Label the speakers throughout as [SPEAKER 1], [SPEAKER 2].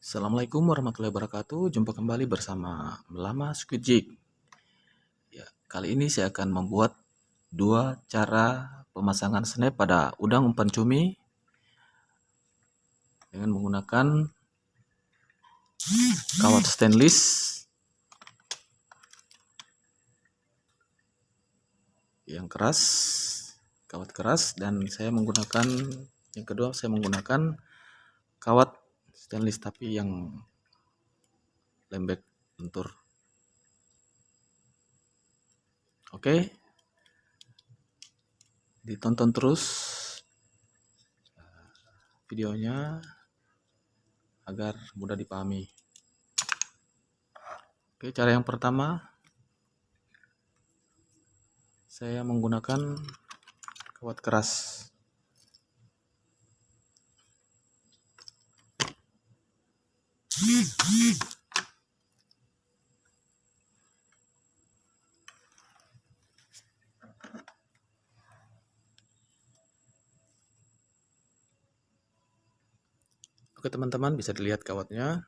[SPEAKER 1] Assalamualaikum warahmatullahi wabarakatuh. Jumpa kembali bersama Melama Squid Jig. Ya, kali ini saya akan membuat dua cara pemasangan snap pada udang umpan cumi dengan menggunakan kawat stainless yang keras, kawat keras, dan saya menggunakan yang kedua saya menggunakan kawat stainless tapi yang lembek lentur. Oke, ditonton terus videonya agar mudah dipahami. Oke, cara yang pertama saya menggunakan kawat keras. Oke teman-teman, bisa dilihat kawatnya.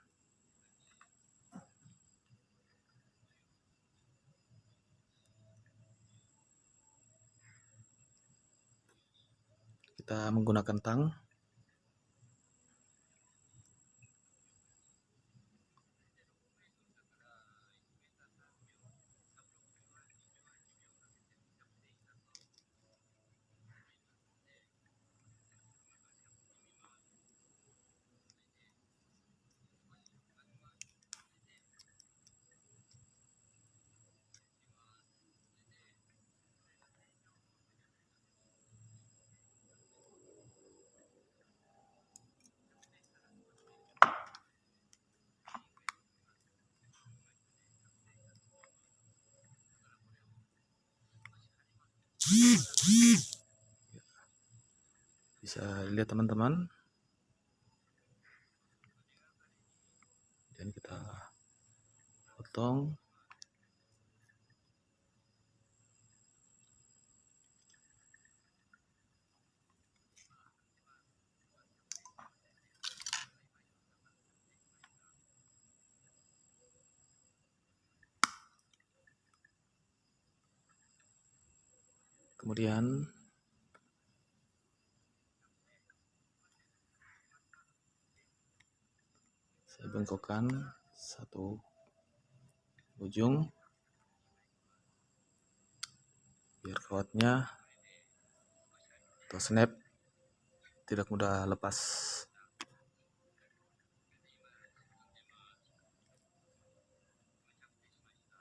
[SPEAKER 1] Kita menggunakan tang. Bisa lihat teman-teman. Dan kita potong. Kemudian saya bengkokkan satu ujung biar kawatnya atau snap tidak mudah lepas.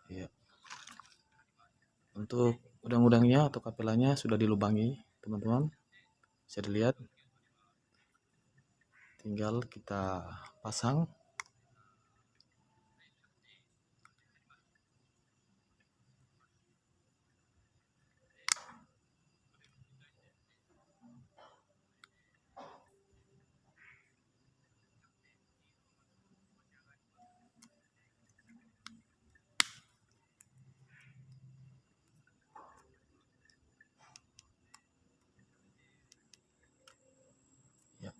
[SPEAKER 1] Ya. Untuk udang-udangnya atau kapelanya sudah dilubangi, teman-teman. Bisa dilihat. Tinggal kita pasang. Ya.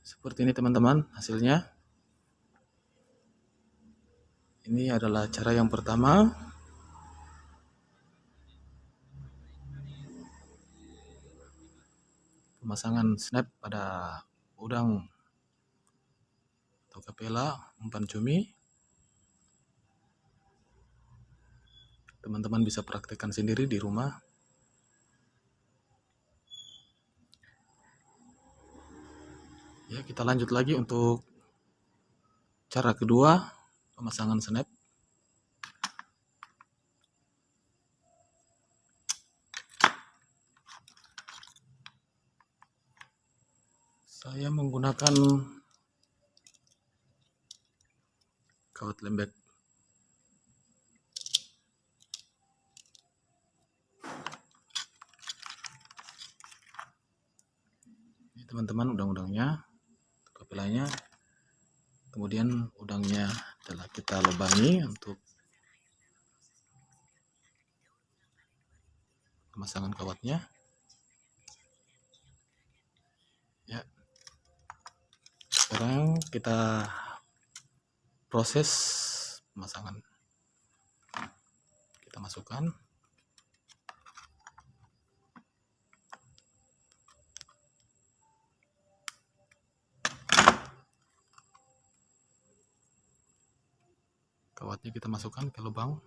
[SPEAKER 1] Seperti ini teman-teman hasilnya. Ini adalah cara yang pertama. Pemasangan snap pada udang atau kapela umpan cumi. Teman-teman bisa praktekkan sendiri di rumah. Ya, kita lanjut lagi untuk cara kedua pemasangan snap. Saya menggunakan kawat lembek. Ini teman-teman udang-udangnya, kapelanya. Kemudian udangnya telah kita lubangi untuk pemasangan kawatnya. Ya. sekarang kita proses pemasangan. Kita masukkan. Kawatnya kita masukkan ke lubang.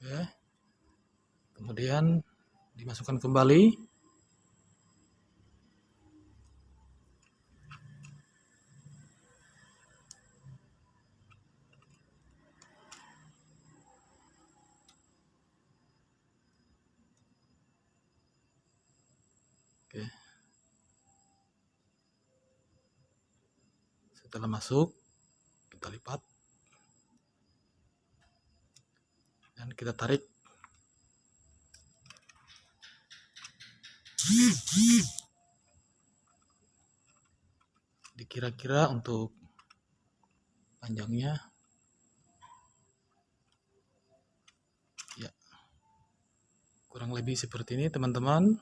[SPEAKER 1] Oke. Kemudian dimasukkan kembali. Oke. Setelah masuk, kita lipat dan kita tarik. Dikira-kira untuk panjangnya ya kurang lebih seperti ini, teman-teman.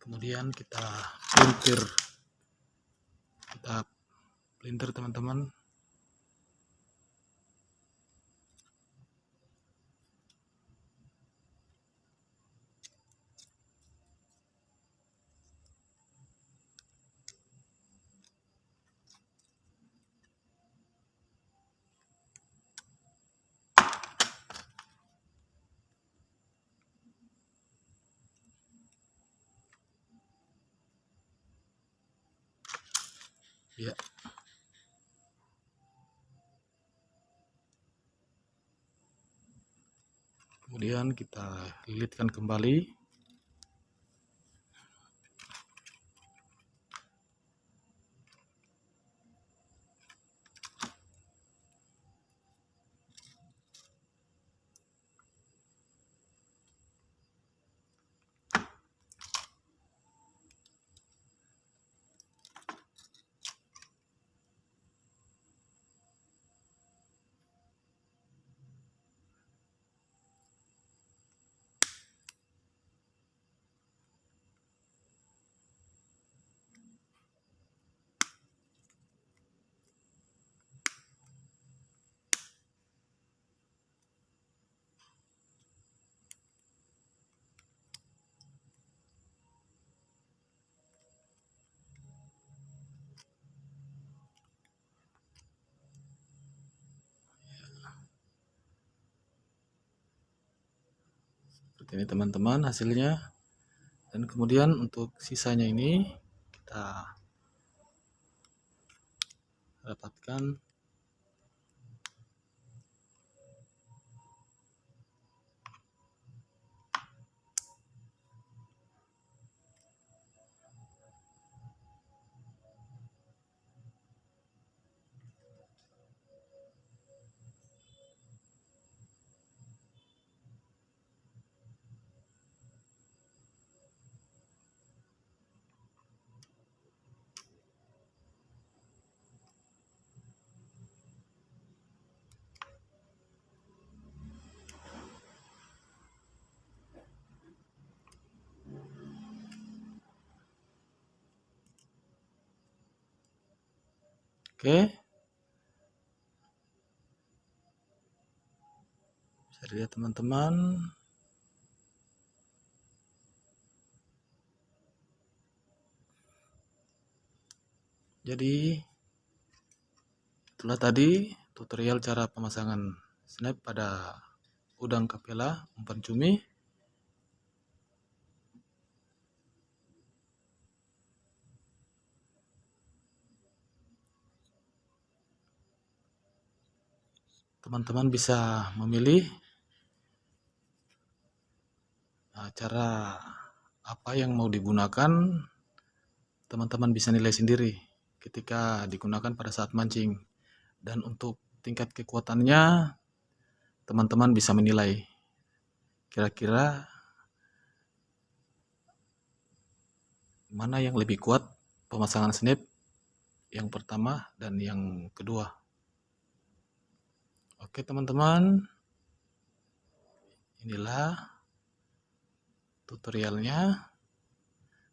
[SPEAKER 1] Kemudian kita pelintir teman-teman. Ya. Kemudian kita lilitkan kembali. Seperti ini teman-teman hasilnya. Dan kemudian untuk sisanya ini kita rapatkan. Oke. Bisa dilihat teman-teman. Jadi itulah tadi tutorial cara pemasangan snap pada udang kapela umpan cumi. Teman-teman bisa memilih cara apa yang mau digunakan. Teman-teman bisa nilai sendiri ketika digunakan pada saat mancing. Dan untuk tingkat kekuatannya teman-teman bisa menilai kira-kira mana yang lebih kuat pemasangan snap yang pertama dan yang kedua. Oke teman-teman, inilah tutorialnya.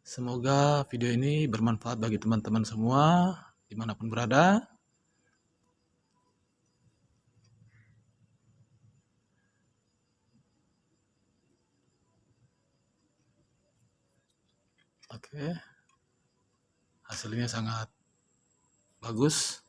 [SPEAKER 1] Semoga video ini bermanfaat bagi teman-teman semua dimanapun berada. Oke, hasilnya sangat bagus.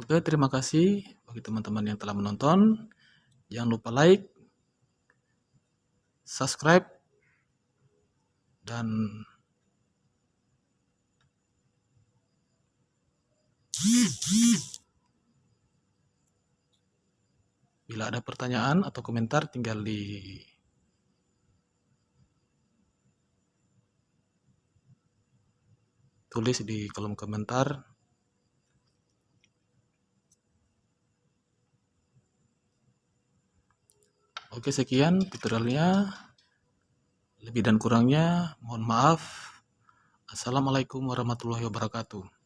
[SPEAKER 1] Oke, terima kasih bagi teman-teman yang telah menonton. Jangan lupa like, subscribe, dan bila ada pertanyaan atau komentar tinggal tulis di kolom komentar. Oke, sekian tutorialnya. Lebih dan kurangnya mohon maaf. Assalamualaikum warahmatullahi wabarakatuh.